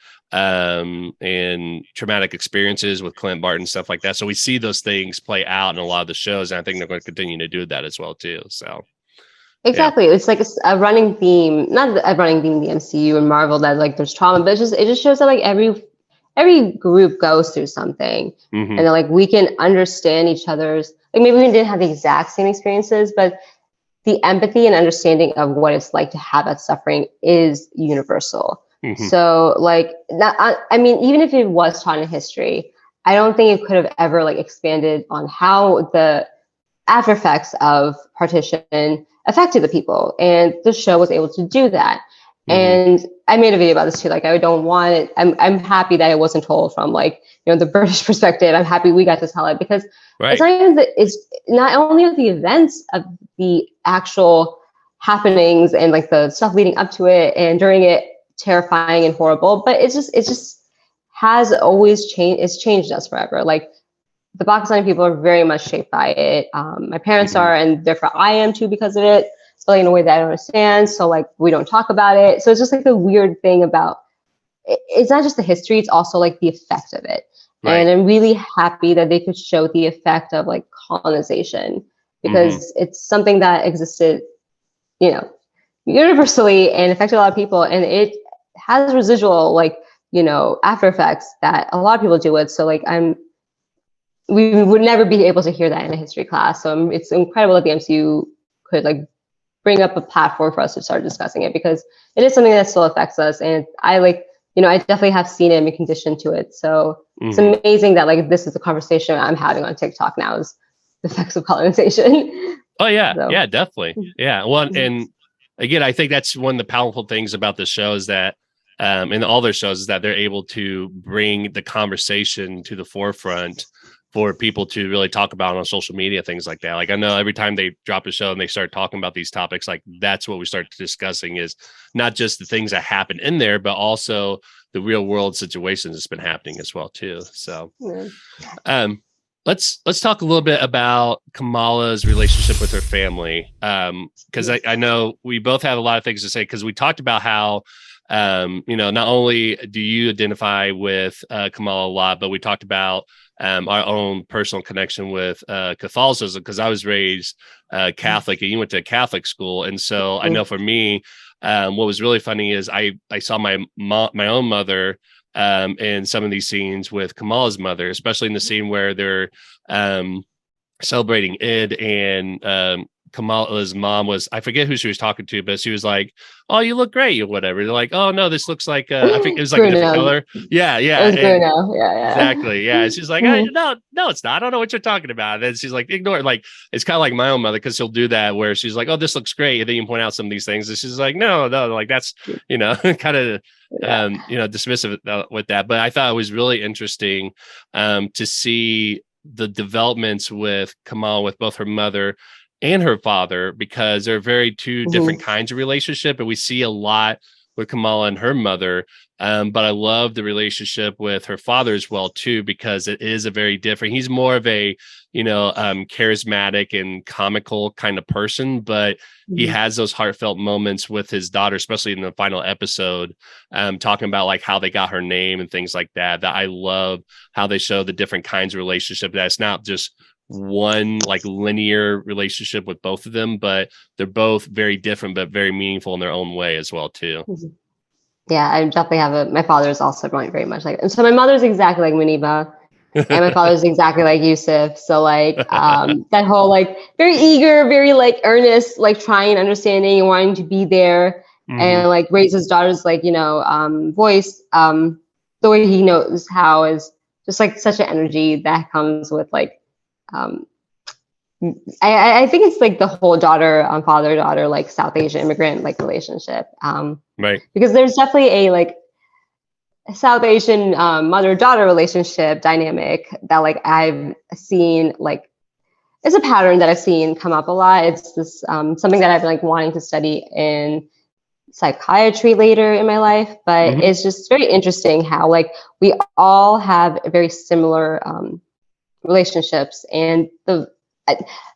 traumatic experiences with Clint Barton, stuff like that. So we see those things play out in a lot of the shows, and I think they're going to continue to do that as well too. So exactly, it's like a running theme, not a running theme in the MCU and Marvel, that there's trauma, but it just shows that every group goes through something, and then we can understand each other's, maybe we didn't have the exact same experiences, but the empathy and understanding of what it's like to have that suffering is universal. So even if it was taught in history, I don't think it could have ever expanded on how the after effects of partition affected the people. And the show was able to do that. And I made a video about this too. I don't want it. I'm happy that it wasn't told from the British perspective. I'm happy we got to tell it, because it's not only the events of the actual happenings and the stuff leading up to it and during it, terrifying and horrible, but it just has always changed. It's changed us forever. The Pakistani people are very much shaped by it. My parents are, and therefore I am too, because of it. But in a way that I don't understand. So we don't talk about it. So it's just a weird thing about it. It's not just the history, it's also the effect of it. And I'm really happy that they could show the effect of colonization, because it's something that existed, universally and affected a lot of people. And it has residual, after effects that a lot of people deal with. So we would never be able to hear that in a history class. So it's incredible that the MCU could bring up a platform for us to start discussing it, because it is something that still affects us. And I I definitely have seen it and been conditioned to it. So it's amazing that this is the conversation I'm having on TikTok now, is the effects of colonization. Oh yeah. So. Yeah, definitely. Yeah. Well, and again, I think that's one of the powerful things about the show is that, and all their shows, is that they're able to bring the conversation to the forefront for people to really talk about on social media, things like that. I know every time they drop a show and they start talking about these topics, that's what we start discussing, is not just the things that happen in there, but also the real world situations that's been happening as well too. So, let's talk a little bit about Kamala's relationship with her family. Because I know we both have a lot of things to say, because we talked about how, not only do you identify with Kamala a lot, but we talked about our own personal connection with Catholicism, because I was raised Catholic and you went to a Catholic school. And so I know for me, what was really funny is I saw my own mother in some of these scenes with Kamala's mother, especially in the scene where they're celebrating Eid, and Kamala's mom was, I forget who she was talking to, but she was like, "Oh, you look great," or whatever. They're like, "Oh no, this looks like I think it was Bruno. a different color." Yeah, It was Bruno. Yeah. Exactly. Yeah. She's like, no, it's not. I don't know what you're talking about. And then she's like, ignore it. It's kind of like my own mother, because she'll do that where she's like, "Oh, this looks great," and then you point out some of these things, and she's like, no, that's kind of dismissive with that. But I thought it was really interesting to see the developments with Kamala, with both her mother and her father, because they're very two different kinds of relationship. And we see a lot with Kamala and her mother. But I love the relationship with her father as well too, because it is a very different. He's more of a, charismatic and comical kind of person, but he has those heartfelt moments with his daughter, especially in the final episode, talking about like how they got her name and things like that. That I love how they show the different kinds of relationship. That it's not just one like linear relationship with both of them, but they're both very different, but very meaningful in their own way as well too. Yeah, I definitely have my father is also very much like, and so my mother's exactly like Muniba, and my father's exactly like Yusuf. So like that whole like very eager, very like earnest, like trying, understanding, and wanting to be there, and like raise his daughter's like voice. The way he knows how is just like such an energy that comes with like. I think it's like the whole father-daughter like South Asian immigrant like relationship. Right. Because there's definitely a like South Asian mother-daughter relationship dynamic that like I've seen like it's a pattern that I've seen come up a lot. It's this something that I've been like wanting to study in psychiatry later in my life, but it's just very interesting how like we all have very similar relationships, and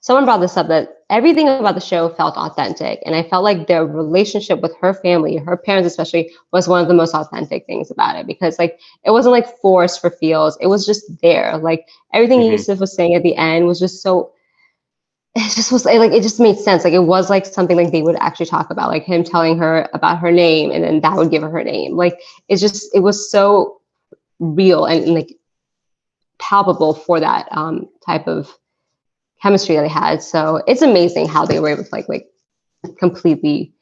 someone brought this up that everything about the show felt authentic, and I felt like their relationship with her family, her parents especially, was one of the most authentic things about it, because like it wasn't like forced for feels, it was just there. Like everything Yusuf was saying at the end was just so, it just was like it just made sense. Like it was like something like they would actually talk about, like him telling her about her name and then that would give her name. Like it was so real and like palpable for that type of chemistry that they had. So it's amazing how they were able to like completely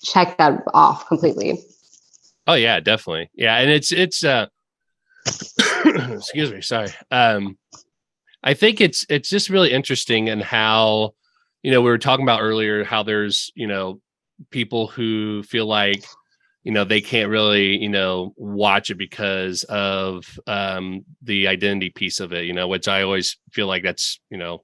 check that off completely. Oh yeah, definitely. Yeah. And it's excuse me, sorry. I think it's just really interesting, and how, we were talking about earlier how there's, people who feel like, they can't really, watch it because of the identity piece of it, which I always feel like that's,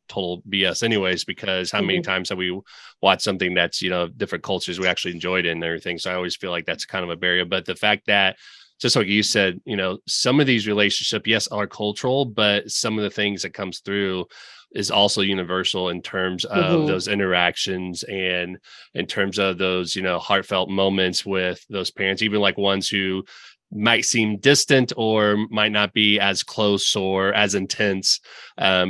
total BS anyways, because how many times have we watched something that's, different cultures we actually enjoyed it and everything. So I always feel like that's kind of a barrier. But the fact that, just like you said, some of these relationships, yes, are cultural, but some of the things that comes through is also universal in terms of those interactions and in terms of those, heartfelt moments with those parents, even like ones who might seem distant or might not be as close or as intense,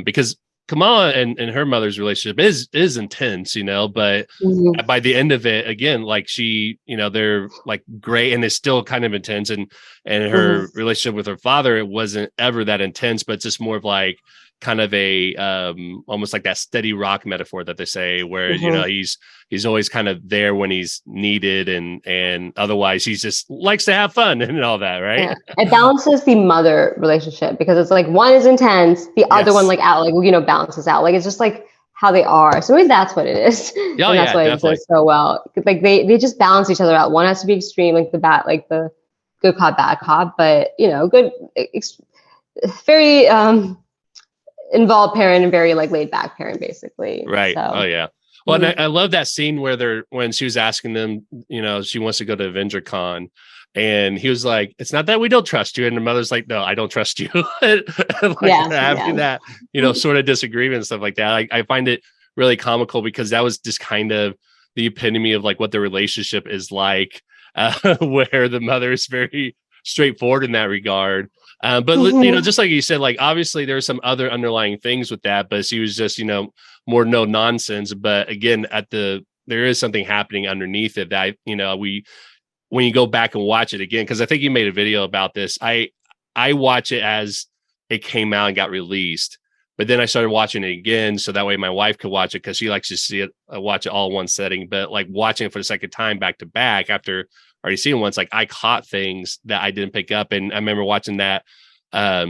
because Kamala and her mother's relationship is intense, but by the end of it, again, like she, they're like great, and it's still kind of intense. And her relationship with her father, it wasn't ever that intense, but it's just more of like kind of a almost like that steady rock metaphor that they say, where he's always kind of there when he's needed, and otherwise he's just likes to have fun and all that, right? Yeah. It balances the mother relationship, because it's like one is intense, the other one like out, like balances out. Like it's just like how they are. So maybe that's what it is. Oh, and that's why it does so well. Like they just balance each other out. One has to be extreme, like the good cop, bad cop, but good, very involved parent and very like laid back parent, basically. Right. So. Oh yeah. Well, and I love that scene where when she was asking them, she wants to go to Avenger Con, and he was like, "It's not that we don't trust you," and the mother's like, "No, I don't trust you." Having that, sort of disagreement and stuff like that. I find it really comical, because that was just kind of the epitome of like what the relationship is like, where the mother is very straightforward in that regard. But just like you said, like obviously there's some other underlying things with that, but she was just, more no nonsense. But again, there is something happening underneath it that, when you go back and watch it again, because I think you made a video about this. I watch it as it came out and got released, but then I started watching it again, so that way my wife could watch it, because she likes to see it, watch it all in one setting. But like watching it for the second time back to back after already seen once, like I caught things that I didn't pick up. And I remember watching that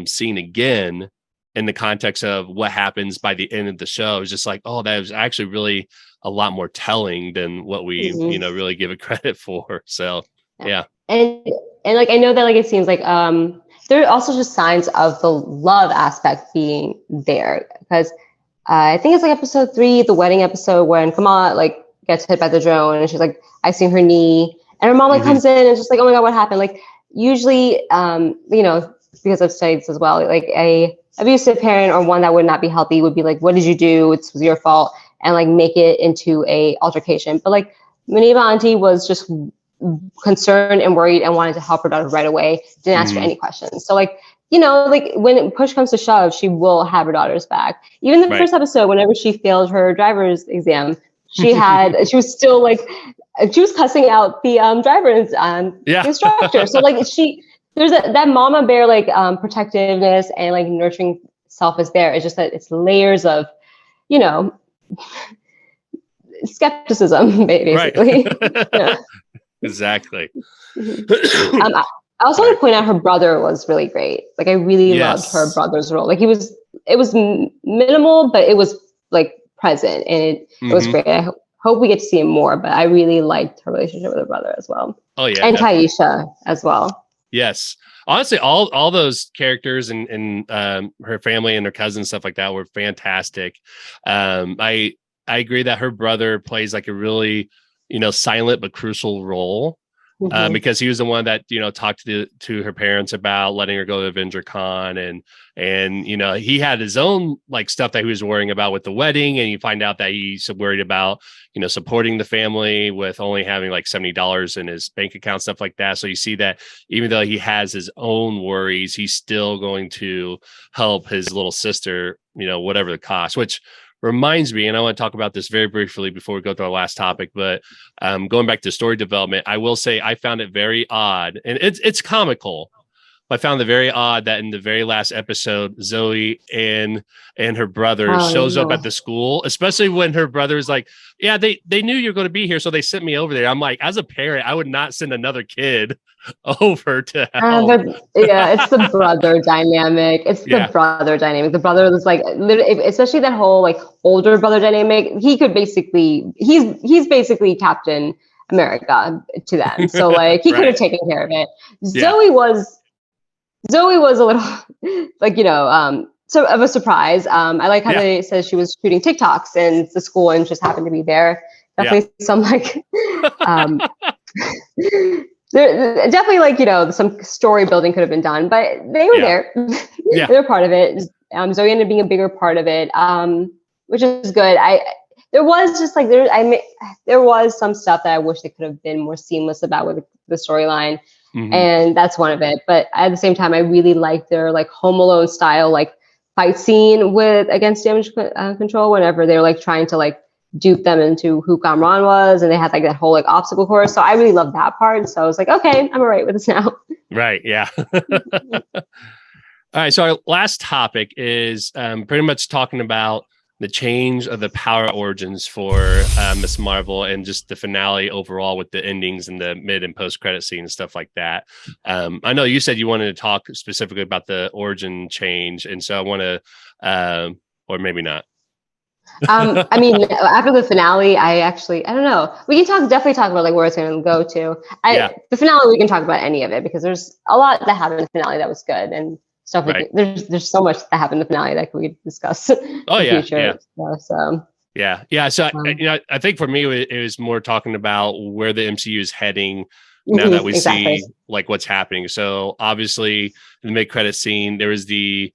scene again in the context of what happens by the end of the show. It's just like, oh, that was actually really a lot more telling than what we, really give it credit for. So, yeah. And like, I know that like, it seems like there are also just signs of the love aspect being there, because I think it's like episode 3, the wedding episode, when Kamala like gets hit by the drone, and she's like icing her knee, and her mom like comes in and just like, oh my God, what happened? Like usually, because I've studied this as well, like a abusive parent or one that would not be healthy would be like, what did you do? It was your fault, and like make it into a altercation. But like Muniba auntie was just concerned and worried and wanted to help her daughter right away. Didn't ask her any questions. So like, like when push comes to shove, she will have her daughter's back. Even the first episode, whenever she failed her driver's exam, she was still like, she was cussing out the driver's the instructor. So like there's that mama bear like protectiveness and like nurturing self is there. It's just that it's layers of, skepticism, basically. Right. Exactly. I also want to point out her brother was really great. Like I really loved her brother's role. Like it was minimal, but it was like present, and it was great. I hope we get to see him more, but I really liked her relationship with her brother as well. Oh yeah, and Taisha as well. Yes, honestly, all those characters and her family and her cousins and stuff like that were fantastic. I agree that her brother plays like a really silent but crucial role. Because he was the one that talked to her parents about letting her go to Avenger Con, and he had his own like stuff that he was worrying about with the wedding, and you find out that he's worried about supporting the family with only having like $70 in his bank account, stuff like that. So you see that even though he has his own worries, he's still going to help his little sister, whatever the cost. Which reminds me, and I want to talk about this very briefly before we go to our last topic, but going back to story development, I will say I found it very odd, and it's comical, but I found it very odd that in the very last episode, Zoe and her brother shows up at the school, especially when her brother is like, yeah, they knew you're going to be here, so they sent me over there. I'm like, as a parent, I would not send another kid over to help. It's the brother dynamic. The brother dynamic. The brother was like, especially that whole like older brother dynamic. He could basically, he's basically Captain America to them. So like he could have taken care of it. Zoe was a little like so of a surprise. I like how they said she was shooting TikToks in the school and just happened to be there. Definitely some like there definitely like some story building could have been done, but they were there. They're part of it. Zoe ended up being a bigger part of it, which is good. There was just like there was some stuff that I wish they could have been more seamless about with the storyline, and that's one of it. But at the same time, I really liked their like Home Alone style like fight scene against damage control whenever they're like trying to like dupe them into who Kamran was, and they had like that whole like obstacle course. So I really loved that part. So I was like, okay, I'm all right with this now. Right. Yeah. All right. So our last topic is pretty much talking about the change of the power origins for Miss Marvel and just the finale overall with the endings and the mid and post credit scene and stuff like that. I know you said you wanted to talk specifically about the origin change, and so I want to, or maybe not. I mean, after the finale, I don't know. We can definitely talk about like where it's going to go to. The finale, we can talk about any of it because there's a lot that happened in the finale that was good and stuff. Right. There's so much that happened in the finale that we could discuss. Future. So I think for me it was more talking about where the MCU is heading now that we see like what's happening. So obviously in the mid-credit scene, there was the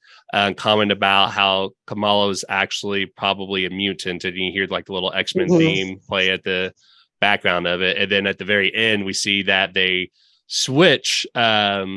comment about how Kamala was actually probably a mutant, and you hear like the little XMen theme play at the background of it. And then at the very end, we see that they switch that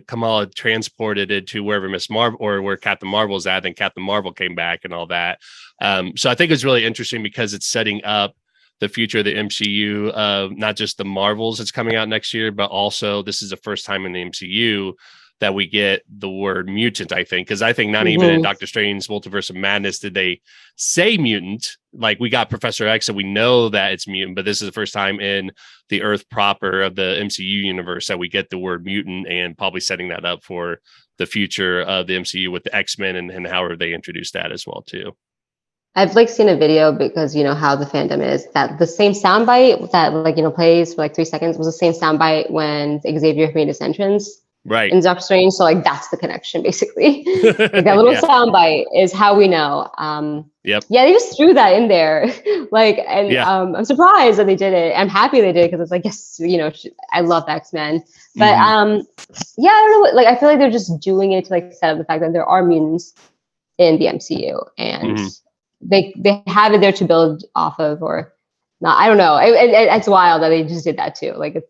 Kamala transported it to wherever Miss Marvel or where Captain Marvel's at, then Captain Marvel came back and all that. So I think it's really interesting because it's setting up the future of the MCU of not just the Marvels that's coming out next year, but also this is the first time in the MCU that we get the word mutant, I think, because I think not even in Doctor Strange's Multiverse of Madness did they say mutant. Like we got Professor X, so we know that it's mutant, but this is the first time in the Earth proper of the MCU universe that we get the word mutant, and probably setting that up for the future of the MCU with the XMen and however they introduce that as well too. I've like seen a video because how the fandom is that the same soundbite that plays for like 3 seconds was the same soundbite when Xavier made his entrance Right. in Doctor Strange. So like that's the connection basically. Like that little soundbite is how we know. Yep. Yeah, they just threw that in there. Like, and I'm surprised that they did it. I'm happy they did because it's like, yes, you know, I love the X-Men. But yeah, I don't know. Like, I feel like they're just doing it to like set up the fact that there are mutants in the MCU, and they have it there to build off of, or not. I don't know. It's wild that they just did that too. Like it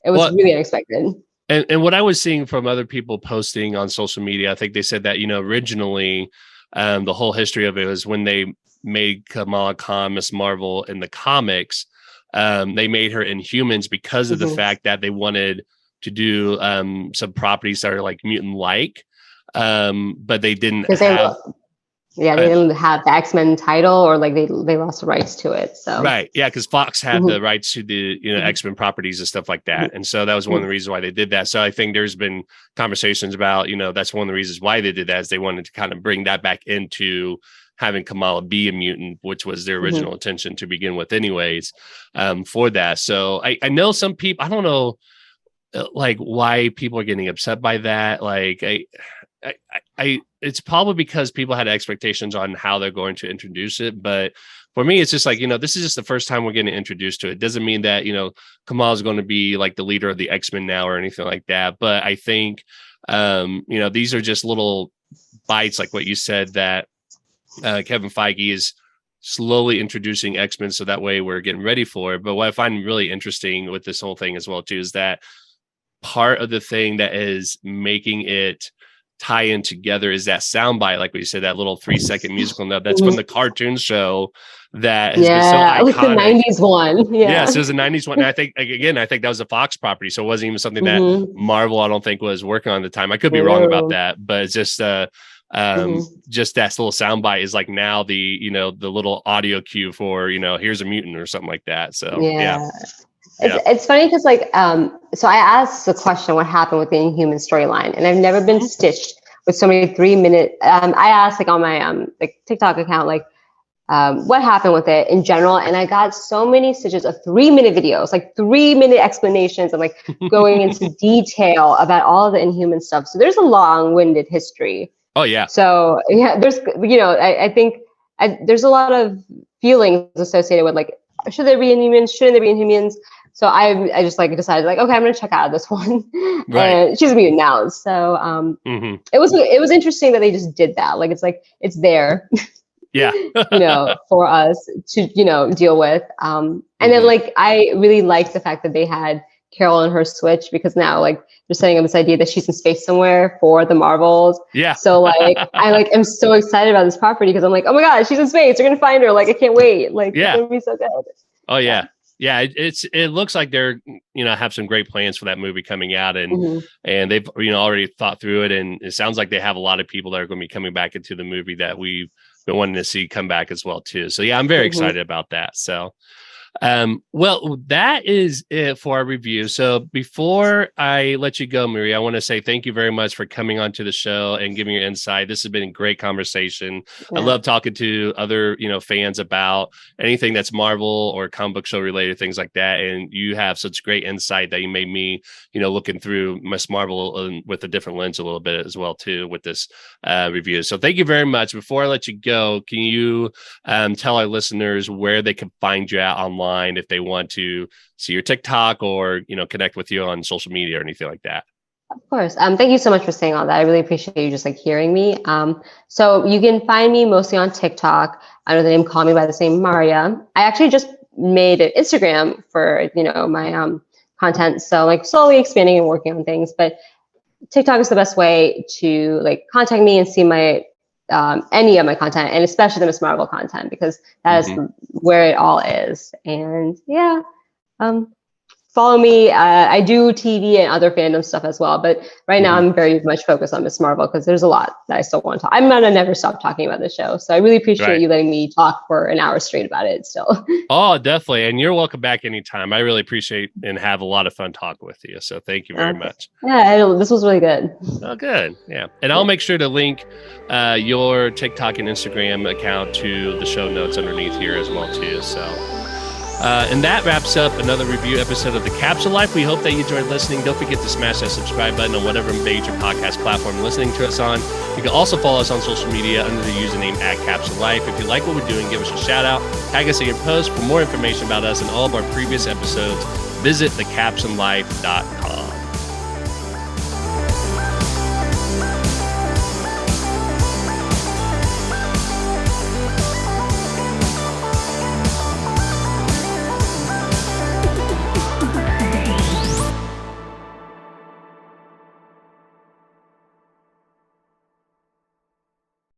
was really unexpected. And what I was seeing from other people posting on social media, I think they said that, you know, originally the whole history of it was when they made Kamala Khan Miss Marvel in the comics, they made her Inhumans because of the fact that they wanted to do some properties that are like mutant-like, but they didn't have... they didn't have the X-Men title, or like they lost the rights to it. So right, yeah, because Fox had the rights to the X-Men properties and stuff like that, and so that was one of the reasons why they did that. So I think there's been conversations about, you know, that's one of the reasons why they did that, is they wanted to kind of bring that back into having Kamala be a mutant, which was their original intention to begin with, anyways. For that, so I know some people, I don't know, like why people are getting upset by that. Like I it's probably because people had expectations on how they're going to introduce it. But for me, it's just like, you know, this is just the first time we're getting introduced to it. Doesn't mean that, you know, Kamala is going to be like the leader of the X-Men now or anything like that. But I think, you know, these are just little bites, like what you said, that Kevin Feige is slowly introducing X-Men. So that way we're getting ready for it. But what I find really interesting with this whole thing as well, too, is that part of the thing that is making it tie in together is that soundbite, like we said, that little 3-second musical note that's from the cartoon show that has been so iconic. Like the 90s one. Yeah, so it was a 90s one. And I think that was a Fox property, so it wasn't even something that Marvel, I don't think, was working on at the time. I could be wrong about that, but it's just just that little soundbite is like now the, you know, the little audio cue for, you know, here's a mutant or something like that. So It's funny because like so I asked the question, what happened with the Inhuman storyline, and I've never been stitched with so many 3-minute I asked like on my like TikTok account, like what happened with it in general, and I got so many stitches of 3-minute videos, like 3-minute explanations and like going into detail about all the Inhuman stuff. So there's a long-winded history. Oh yeah. So yeah, there's, you know, I think there's a lot of feelings associated with like, should there be Inhumans? Shouldn't there be Inhumans? So I just like decided like, okay, I'm gonna check out this one. Right. And she's a mutant now. So it was interesting that they just did that. Like it's there. Yeah. You know, for us to, you know, deal with. And then like I really liked the fact that they had Carol and her switch, because now like they're setting up this idea that she's in space somewhere for the Marvels. Yeah. So like I like am so excited about this property because I'm like, oh my God, she's in space. They're gonna find her. Like I can't wait. Like it's gonna be so good. Oh yeah. Yeah, it looks like they're, you know, have some great plans for that movie coming out, and they've, you know, already thought through it, and it sounds like they have a lot of people that are going to be coming back into the movie that we've been wanting to see come back as well too. So yeah, I'm very excited about that. So well, that is it for our review. So before I let you go, Marie, I want to say thank you very much for coming onto the show and giving your insight. This has been a great conversation. Yeah. I love talking to other, you know, fans about anything that's Marvel or comic book show related, things like that. And you have such great insight that you made me, you know, looking through Miss Marvel with a different lens a little bit as well too with this review. So thank you very much. Before I let you go, can you tell our listeners where they can find you at online if they want to see your TikTok or, you know, connect with you on social media or anything like that? Of course. Thank you so much for saying all that. I really appreciate you just like hearing me. So you can find me mostly on TikTok under the name Call Me by the Same Maria. I actually just made an Instagram for, you know, my content. So like slowly expanding and working on things, but TikTok is the best way to like contact me and see my any of my content, and especially the Miss Marvel content, because that is where it all is. And yeah, follow me. I do TV and other fandom stuff as well, but right now I'm very much focused on Miss Marvel because there's a lot that I still want to talk. I'm gonna never stop talking about the show, so I really appreciate you letting me talk for an hour straight about it still. Oh, definitely. And you're welcome back anytime. I really appreciate and have a lot of fun talking with you. So thank you very much. Yeah, this was really good. Oh, good. Yeah. And I'll make sure to link your TikTok and Instagram account to the show notes underneath here as well too. So And that wraps up another review episode of The Captioned Life. We hope that you enjoyed listening. Don't forget to smash that subscribe button on whatever major podcast platform you're listening to us on. You can also follow us on social media under the username @CaptionedLife. If you like what we're doing, give us a shout out. Tag us in your post. For more information about us and all of our previous episodes, visit thecaptionedlife.com.